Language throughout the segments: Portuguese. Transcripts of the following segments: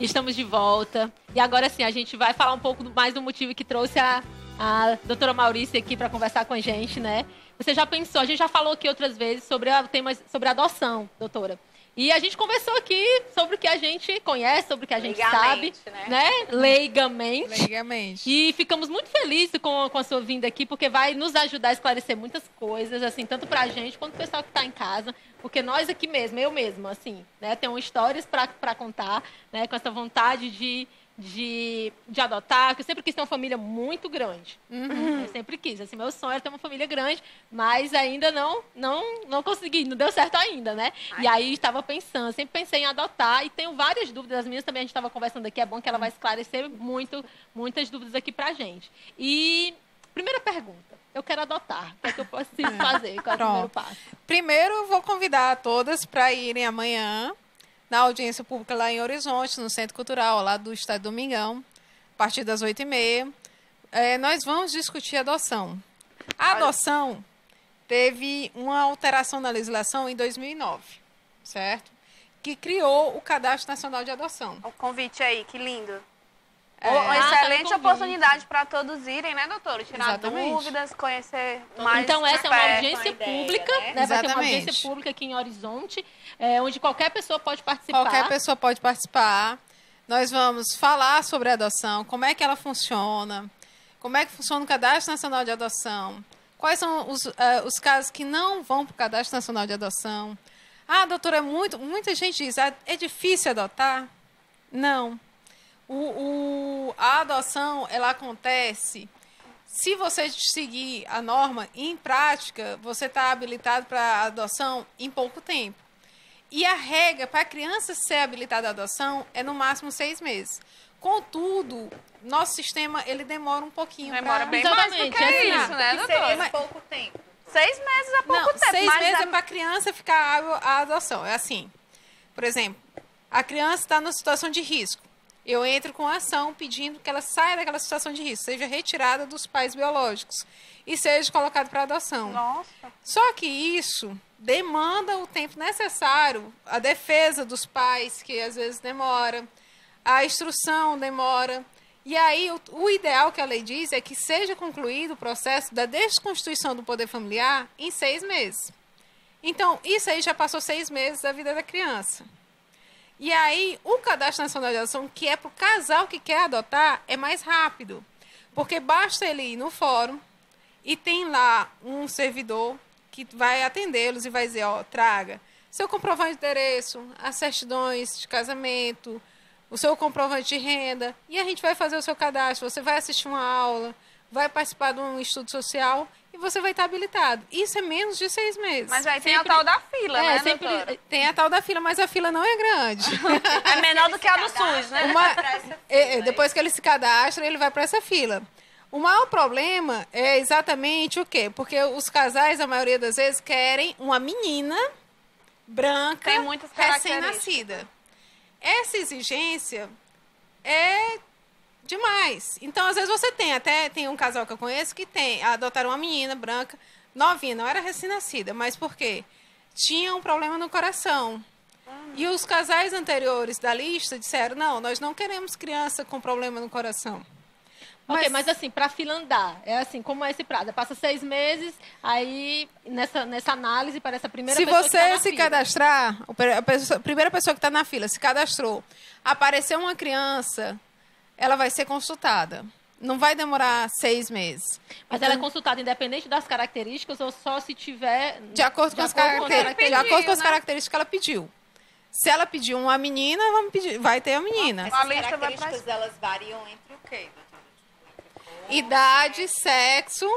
Estamos de volta. E agora sim, a gente vai falar um pouco mais do motivo que trouxe a doutora Maurícia aqui para conversar com a gente, né? Você já pensou, a gente já falou aqui outras vezes sobre o tema sobre adoção, doutora. E a gente conversou aqui sobre o que a gente conhece, sobre o que a gente sabe, né? Leigamente. Leigamente. E ficamos muito felizes com a sua vinda aqui, porque vai nos ajudar a esclarecer muitas coisas, assim, tanto pra gente quanto o pessoal que está em casa. Porque nós aqui mesmo, eu mesma, assim, né? Tenho histórias para contar, né? Com essa vontade de adotar, porque eu sempre quis ter uma família muito grande. Eu sempre quis. Assim, meu sonho era ter uma família grande, mas ainda não consegui, não deu certo ainda, né? E aí estava pensando, sempre pensei em adotar e tenho várias dúvidas. As minhas também a gente estava conversando aqui, é bom que ela vai esclarecer muitas dúvidas aqui pra gente. E primeira pergunta, eu quero adotar. O que é que eu preciso fazer? Qual é o primeiro passo? Primeiro, eu vou convidar todas para irem amanhã na audiência pública lá em Horizonte, no Centro Cultural, lá do Estado do Domingão, a partir das 8h30. Nós vamos discutir adoção. A adoção teve uma alteração na legislação em 2009, certo? Que criou o Cadastro Nacional de Adoção. O convite aí, que lindo. Uma excelente oportunidade para todos irem, né, doutora? Tirar dúvidas, conhecer mais. Então, essa é uma audiência ideia, pública, né? Vai ter uma audiência Exatamente. pública aqui em Horizonte, onde qualquer pessoa pode participar. Qualquer pessoa pode participar. Nós vamos falar sobre a adoção, como é que ela funciona, como é que funciona o Cadastro Nacional de Adoção, quais são os casos que não vão para o Cadastro Nacional de Adoção. Ah, doutora, muita gente diz, é difícil adotar? Não. A adoção, ela acontece, se você seguir a norma, em prática, você está habilitado para a adoção em pouco tempo. E a regra para a criança ser habilitada à adoção é no máximo 6 meses. Contudo, nosso sistema, ele demora um pouquinho. Demora bem mais do que isso, né, doutora? Seria pouco tempo. 6 meses é pouco tempo. 6 meses é para a criança ficar à adoção. É assim, por exemplo, a criança está numa situação de risco. Eu entro com a ação pedindo que ela saia daquela situação de risco, seja retirada dos pais biológicos e seja colocada para adoção. Nossa. Só que isso demanda o tempo necessário, a defesa dos pais, que às vezes demora, a instrução demora. E aí, o ideal que a lei diz é que seja concluído o processo da desconstituição do poder familiar em 6 meses. Então, isso aí já passou 6 meses da vida da criança. E aí, o Cadastro Nacional de Adoção, que é para o casal que quer adotar, é mais rápido. Porque basta ele ir no fórum e tem lá um servidor que vai atendê-los e vai dizer, traga seu comprovante de endereço, as certidões de casamento, o seu comprovante de renda, e a gente vai fazer o seu cadastro. Você vai assistir uma aula, vai participar de um estudo social e você vai estar habilitado. Isso é menos de 6 meses. Mas aí tem a tal da fila, né, doutora? Tem a tal da fila, mas a fila não é grande. É menor do que a do SUS, né? Depois que ele se cadastra, ele vai para essa fila. O maior problema é exatamente o quê? Porque os casais, a maioria das vezes, querem uma menina branca, Tem muitas características. recém-nascida. Essa exigência é demais. Então, às vezes, você tem um casal que eu conheço que adotaram uma menina branca, novinha, não era recém-nascida. Mas por quê? Tinha um problema no coração. E os casais anteriores da lista disseram, não, nós não queremos criança com problema no coração. Ok, mas assim, para fila andar, é assim, como é esse prazo? Passa 6 meses, aí nessa análise para essa primeira pessoa que Se tá você na se fila. cadastrar, a primeira pessoa que está na fila se cadastrou, apareceu uma criança, ela vai ser consultada. Não vai demorar 6 meses. Mas ela é consultada independente das características ou só se tiver... De acordo com as características que ela pediu. Se ela pediu uma menina, vai ter a menina. Essas lista vai pra- características, elas variam entre o quê, doutora? Idade, sexo,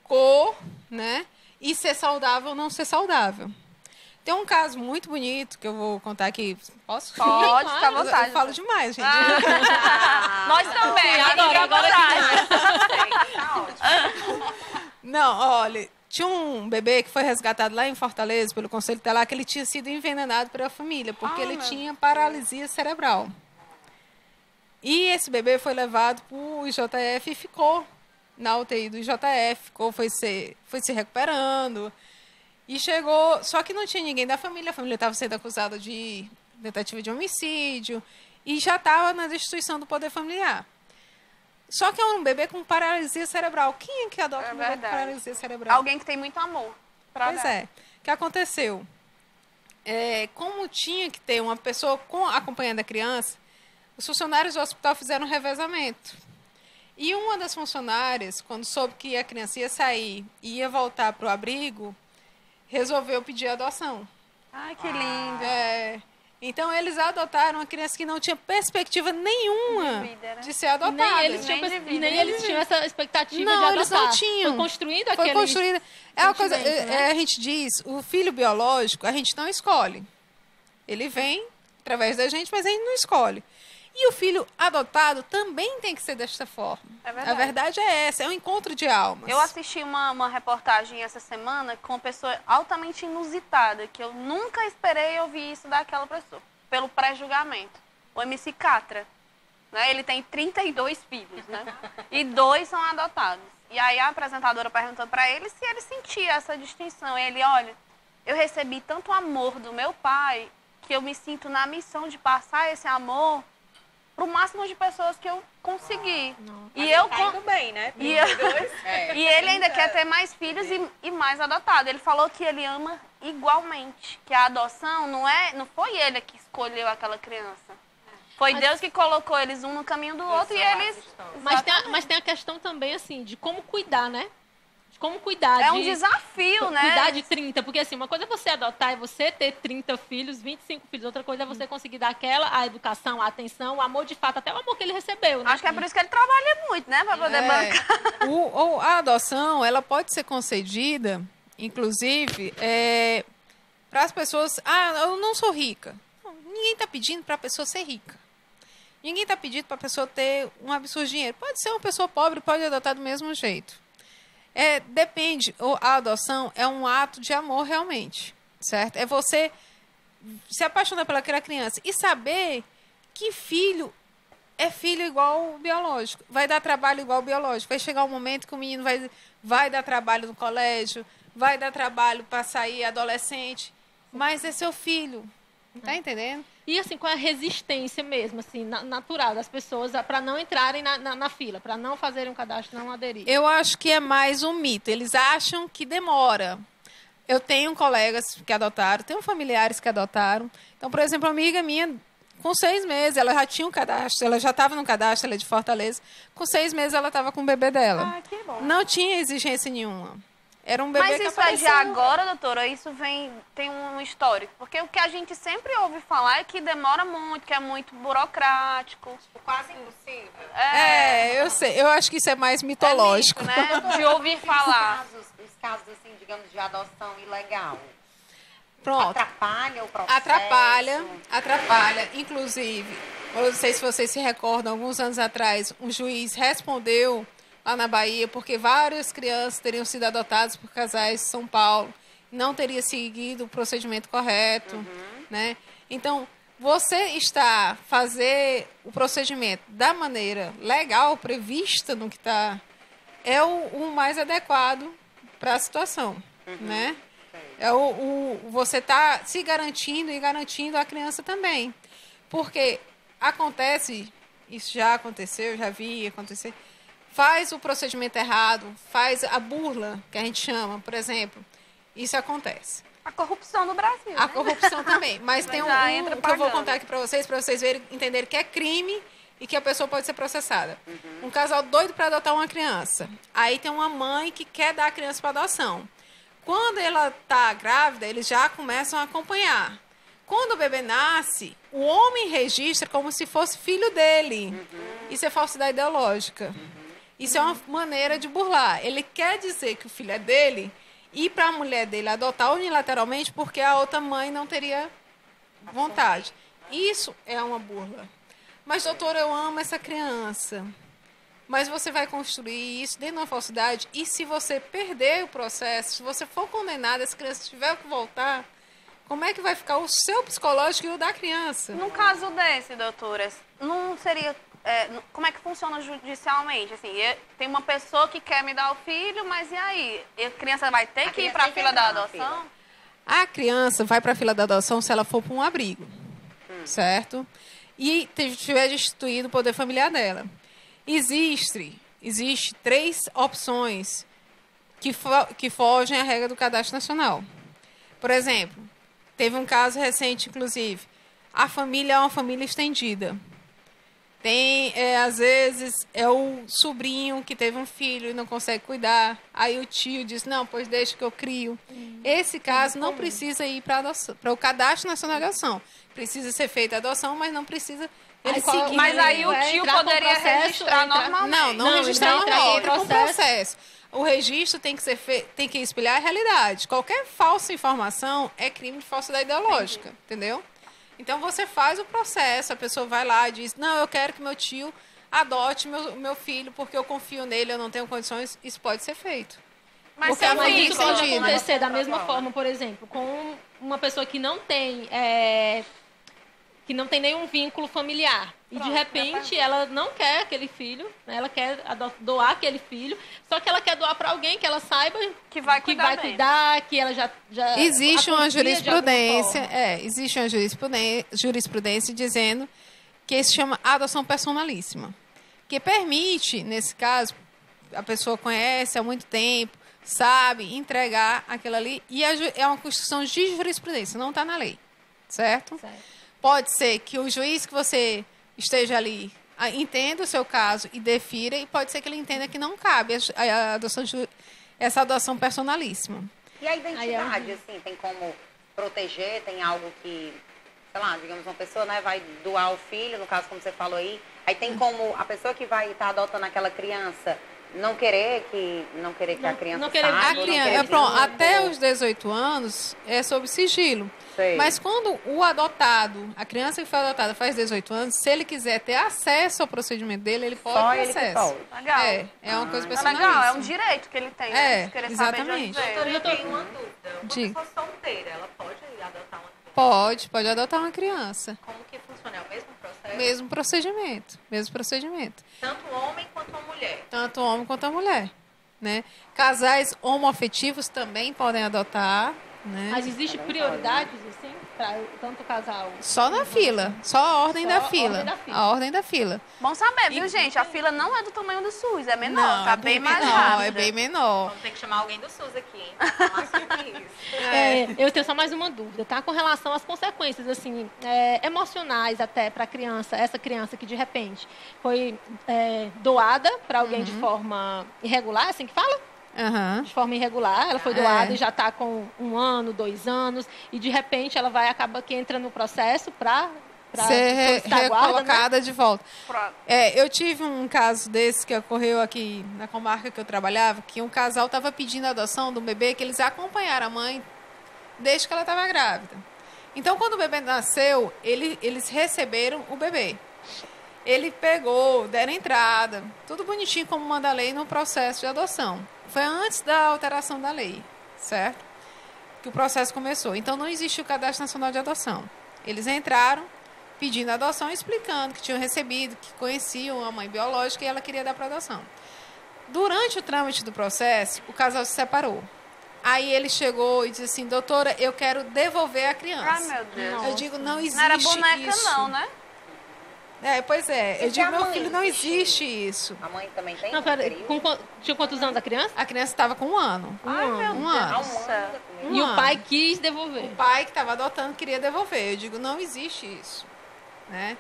cor, né? E ser saudável ou não ser saudável. Tem um caso muito bonito que eu vou contar aqui. Posso? Pode, fica à vontade. Eu falo demais, gente. Nós também, Adoro, agora Tá ótimo. Não, olha, tinha um bebê que foi resgatado lá em Fortaleza pelo Conselho Tutelar, que ele tinha sido envenenado pela família, porque ele tinha paralisia cerebral. E esse bebê foi levado para o IJF e ficou na UTI do IJF, foi se recuperando. E chegou, só que não tinha ninguém da família, a família estava sendo acusada de tentativa de homicídio. e já estava na destituição do poder familiar. Só que é um bebê com paralisia cerebral. Quem é que adota um bebê com paralisia cerebral? Alguém que tem muito amor. Pois é. O que aconteceu? Como tinha que ter uma pessoa acompanhando a criança, os funcionários do hospital fizeram um revezamento. E uma das funcionárias, quando soube que a criança ia sair e ia voltar para o abrigo, resolveu pedir adoção. Ai, que lindo. Então, eles adotaram uma criança que não tinha perspectiva nenhuma de ser adotada. E nem eles tinham essa expectativa de não, adotar. Eles não tinham. Foi construído aquele... Foi construída. É uma coisa, né? a gente diz, o filho biológico, a gente não escolhe. Ele vem através da gente, mas a gente não escolhe. E o filho adotado também tem que ser desta forma. É verdade. A verdade é essa, é um encontro de almas. Eu assisti uma reportagem essa semana com uma pessoa altamente inusitada, que eu nunca esperei ouvir isso daquela pessoa, pelo pré-julgamento. O MC Catra. Né? Ele tem 32 filhos, né? E 2 são adotados. E aí a apresentadora perguntou para ele se ele sentia essa distinção. E ele, olha, eu recebi tanto amor do meu pai que eu me sinto na missão de passar esse amor para o máximo de pessoas que eu consegui. E eu tá indo bem, né? E ele ainda quer ter mais filhos e mais adotado. Ele falou que ele ama igualmente, que a adoção não foi ele que escolheu aquela criança. Foi Deus que colocou eles um no caminho do outro e eles... Mas tem a questão também, assim, de como cuidar, né? De como cuidar. É um desafio, né? Cuidar de 30, porque assim, uma coisa é você adotar e você ter 30 filhos, 25 filhos. Outra coisa é você conseguir dar a educação, a atenção, o amor de fato, até o amor que ele recebeu, né? Acho que é por isso que ele trabalha muito, né? Pra poder bancar. A adoção, ela pode ser concedida, inclusive, para as pessoas... eu não sou rica. Ninguém está pedindo para a pessoa ser rica. Ninguém está pedindo para a pessoa ter um absurdo dinheiro. Pode ser uma pessoa pobre, pode adotar do mesmo jeito. Depende. A adoção é um ato de amor realmente, certo? É você se apaixonar pelaquela criança e saber que filho é filho igual o biológico. Vai dar trabalho igual o biológico. Vai chegar um momento que o menino vai dar trabalho no colégio, vai dar trabalho para sair adolescente, mas é seu filho. Tá entendendo? E assim, com a resistência mesmo, assim, natural das pessoas para não entrarem na fila, para não fazerem um cadastro, não aderir. Eu acho que é mais um mito. Eles acham que demora. Eu tenho colegas que adotaram, tenho familiares que adotaram. Então, por exemplo, uma amiga minha, com 6 meses, ela já tinha um cadastro, ela já estava no cadastro, ela é de Fortaleza. Com 6 meses, ela estava com o bebê dela. Ah, que bom. Não tinha exigência nenhuma. Era um bebê Mas que isso apareceu... é de agora, doutora? Isso tem um histórico? Porque o que a gente sempre ouve falar é que demora muito, que é muito burocrático. Quase impossível. Eu sei. Eu acho que isso é mais mitológico. É mito, né? De ouvir falar. Os casos, assim, digamos, de adoção ilegal. Pronto. Atrapalha o processo? Atrapalha. Inclusive, eu não sei se vocês se recordam, alguns anos atrás, um juiz respondeu lá na Bahia, porque várias crianças teriam sido adotadas por casais de São Paulo, não teria seguido o procedimento correto, né? Então, você fazer o procedimento da maneira legal, prevista no que está, é o mais adequado para a situação, né? Você está se garantindo e garantindo a criança também. Porque acontece, isso já aconteceu, já vi acontecer, faz o procedimento errado, faz a burla, que a gente chama, por exemplo, isso acontece. A corrupção no Brasil, A né? corrupção também, mas tem que eu vou contar aqui para vocês entenderem que é crime e que a pessoa pode ser processada. Um casal doido para adotar uma criança. Aí tem uma mãe que quer dar a criança para adoção. Quando ela está grávida, eles já começam a acompanhar. Quando o bebê nasce, o homem registra como se fosse filho dele. Isso é falsidade ideológica. Isso é uma maneira de burlar. Ele quer dizer que o filho é dele e para a mulher dele adotar unilateralmente porque a outra mãe não teria vontade. Isso é uma burla. Mas, doutora, eu amo essa criança. Mas você vai construir isso dentro de uma falsidade e se você perder o processo, se você for condenada, essa criança tiver que voltar, como é que vai ficar o seu psicológico e o da criança? Num caso desse, doutora, não seria... como é que funciona judicialmente? Assim, tem uma pessoa que quer me dar o filho, mas e aí? A criança vai ter que ir para a fila da adoção? A criança vai para a fila da adoção se ela for para um abrigo, certo? e tiver destituído o poder familiar dela. Existe 3 opções que fogem à regra do Cadastro Nacional. Por exemplo, teve um caso recente, inclusive, a família é uma família estendida. Tem, às vezes, é o sobrinho que teve um filho e não consegue cuidar. Aí o tio diz, não, pois deixa que eu crio. Esse caso não precisa ir para o Cadastro Nacional de Adoção. Precisa ser feita a adoção, mas não precisa ele seguir. Mas aí o tio poderia registrar normalmente. Não registrar normalmente, entra com processo. O registro tem que espelhar a realidade. Qualquer falsa informação é crime de falsidade ideológica, entendeu? Então, você faz o processo, a pessoa vai lá e diz, não, eu quero que meu tio adote meu filho porque eu confio nele, eu não tenho condições. Isso pode ser feito. Mas isso pode acontecer da mesma forma, por exemplo, com uma pessoa que não tem nenhum vínculo familiar. E, de repente, ela não quer aquele filho, né? Ela quer doar aquele filho, só que ela quer doar para alguém que ela saiba que vai cuidar, que ela já existe uma jurisprudência, existe uma jurisprudência dizendo que se chama adoção personalíssima, que permite, nesse caso, a pessoa conhece há muito tempo, sabe entregar aquilo ali, e é uma construção de jurisprudência, não está na lei, certo? Pode ser que o juiz que você esteja ali entenda o seu caso e defira, e pode ser que ele entenda que não cabe essa adoção personalíssima. E a identidade, assim, tem como proteger? Tem algo que, sei lá, digamos, uma pessoa, né, vai doar o filho, no caso, como você falou aí tem como a pessoa que vai estar adotando aquela criança não querer que a criança saiba? Até os 18 anos é sob sigilo. Sei. Mas quando o adotado, a criança que foi adotada faz 18 anos, se ele quiser ter acesso ao procedimento dele, ele pode ter acesso. Legal. É uma coisa personalíssima. Legal, é um direito que ele tem. Exatamente. Doutora, eu tenho uma dúvida. Uma pessoa solteira, ela pode adotar uma criança? Pode adotar uma criança. Como que funciona? É o mesmo processo? Mesmo procedimento. Tanto o homem quanto a mulher? Tanto o homem quanto a mulher. Né? Casais homoafetivos também podem adotar. Né? Mas existe prioridades, assim, para tanto casal? Só na fila. Só a ordem da fila. A ordem da fila. Bom saber, viu, gente? A fila não é do tamanho do SUS, é menor. Não, tá bem mais rápido. É bem menor. Vamos ter que chamar alguém do SUS aqui, hein? Pra falar sobre isso. Eu tenho só mais uma dúvida, tá? Com relação às consequências, assim, emocionais até para a criança, essa criança que de repente foi doada para alguém de forma irregular, assim que fala? De forma irregular, ela foi doada e já está com 1 ano, 2 anos, e de repente ela acaba que entra no processo para ser recolocada, né? De volta. Eu tive um caso desse que ocorreu aqui na comarca que eu trabalhava, que um casal estava pedindo a adoção de um bebê que eles acompanharam a mãe desde que ela estava grávida. Então, quando o bebê nasceu, eles receberam o bebê. Ele deram entrada, tudo bonitinho como manda a lei no processo de adoção. Foi antes da alteração da lei, certo? Que o processo começou. Então, não existe o Cadastro Nacional de Adoção. Eles entraram pedindo adoção, explicando que tinham recebido, que conheciam a mãe biológica e ela queria dar para adoção. Durante o trâmite do processo, o casal se separou. Aí ele chegou e disse assim, doutora, eu quero devolver a criança. Ah, meu Deus. Eu digo, não existe isso. Não era boneca não, né? Pois é. Eu digo, meu filho, não existe isso. A mãe também tem? Não, tinha quantos anos a criança? A criança estava com 1 ano. Um ano. E o pai quis devolver. O pai que estava adotando queria devolver. Eu digo, não existe isso. Né?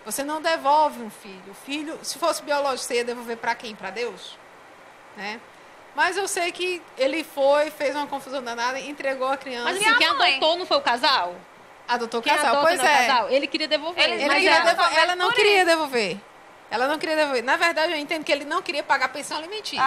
Você não devolve um filho. O filho, se fosse biológico, você ia devolver para quem? Para Deus? Né? Mas eu sei que ele fez uma confusão danada e entregou a criança. Mas assim, quem adotou não foi o casal? Adotou o casal, pois é. Casal? Ele queria devolver. Ela não queria devolver. Ela não queria devolver. Na verdade, eu entendo que ele não queria pagar pensão alimentícia.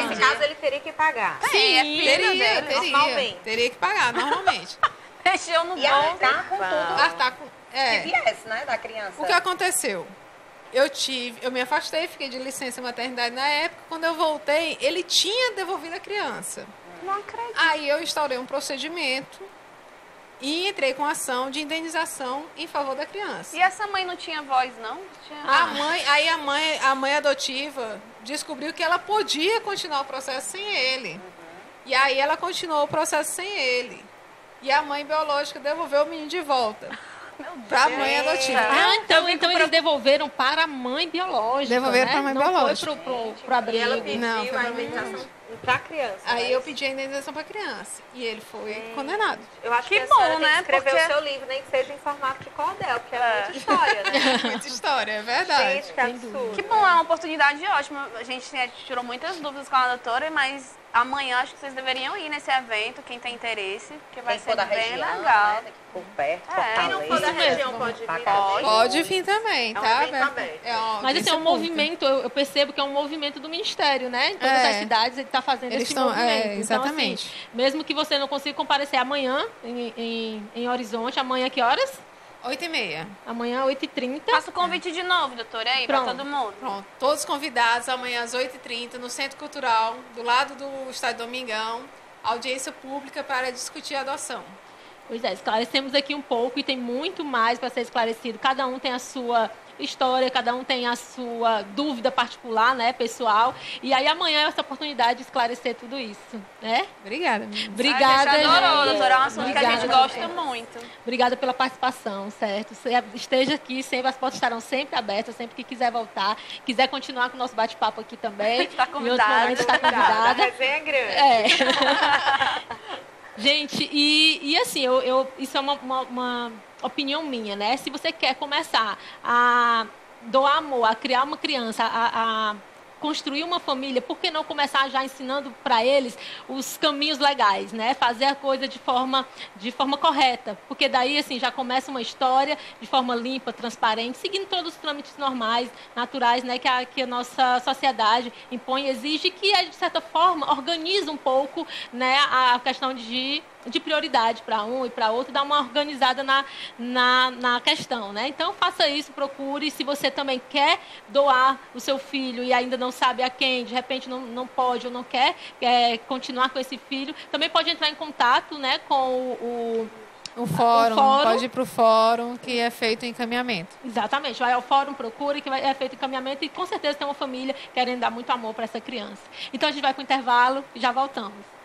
Nesse caso, ele teria que pagar. Sim, teria que pagar, normalmente. Mexeu no bolso. E arcar com tudo. E viés, né, da criança. O que aconteceu? Eu me afastei, fiquei de licença maternidade na época. Quando eu voltei, ele tinha devolvido a criança. Não acredito. Aí eu instaurei um procedimento e entrei com ação de indenização em favor da criança. E essa mãe não tinha voz, não? A mãe adotiva descobriu que ela podia continuar o processo sem ele. E aí ela continuou o processo sem ele. E a mãe biológica devolveu o menino de volta. Para a mãe adotiva. Ah, então eles devolveram para a mãe biológica. Devolveram né? para a mãe não biológica. Foi pro abrigo. E ela pediu Não, foi a pra mãe indenização para a criança. Aí eu pedi a indenização para a criança. E ele foi condenado. Eu acho Que que a senhora bom, tem que né? escrever Porque- o seu livro, nem que seja em formato de cordel, porque é muita história, né? Muita história, é verdade. Gente, que absurdo. Que bom, é uma oportunidade ótima. A gente tirou muitas dúvidas com a doutora, mas amanhã acho que vocês deveriam ir nesse evento, quem tem interesse, que vai Quem ser for da bem região, legal. né, daqui por perto, É, Quem não for da Fortaleza. região pode vir. Pode. Pode vir também, É um tá? evento aberto. É uma Mas assim, audiência é um pública. movimento, eu percebo que é um movimento do Ministério, né? Em todas É. as cidades ele está fazendo Eles esse estão- movimento. exatamente. Então, assim, mesmo que você não consiga comparecer amanhã em Horizonte, amanhã que horas? 8h30. Amanhã, 8h30. Faça o convite de novo, doutora, aí, pra Pronto. todo mundo. Pronto, todos convidados amanhã às 8h30 no Centro Cultural, do lado do Estádio Domingão, audiência pública para discutir a adoção. Pois é, esclarecemos aqui um pouco e tem muito mais para ser esclarecido. Cada um tem a sua história, cada um tem a sua dúvida particular, né, pessoal. E aí amanhã é essa oportunidade de esclarecer tudo isso, né? Obrigada. Obrigada, A gente adorou, gente. doutora, é um assunto que a gente Obrigada. gosta muito. Obrigada pela participação, certo? Esteja aqui, sempre, as portas estarão sempre abertas, sempre que quiser voltar. Quiser continuar com o nosso bate-papo aqui também. Tá Em outros convidada. momentos, está A convidada. resenha é grande. É. Gente, e assim, isso é uma opinião minha, né? Se você quer começar a doar amor, a criar uma criança, a construir uma família, por que não começar já ensinando para eles os caminhos legais, né? Fazer a coisa de forma correta, porque daí assim já começa uma história de forma limpa, transparente, seguindo todos os trâmites normais, naturais, né? Que a nossa sociedade impõe, exige, que de certa forma organiza um pouco, né? A questão de prioridade para um e para outro, dar uma organizada na questão, né? Então, faça isso, procure. Se você também quer doar o seu filho e ainda não sabe a quem, de repente não pode ou não quer continuar com esse filho, também pode entrar em contato, né, com O fórum, fórum. pode ir para o fórum, que é feito o encaminhamento. Exatamente, vai ao fórum, procure, que é feito encaminhamento e com certeza tem uma família querendo dar muito amor para essa criança. Então, a gente vai para o intervalo e já voltamos.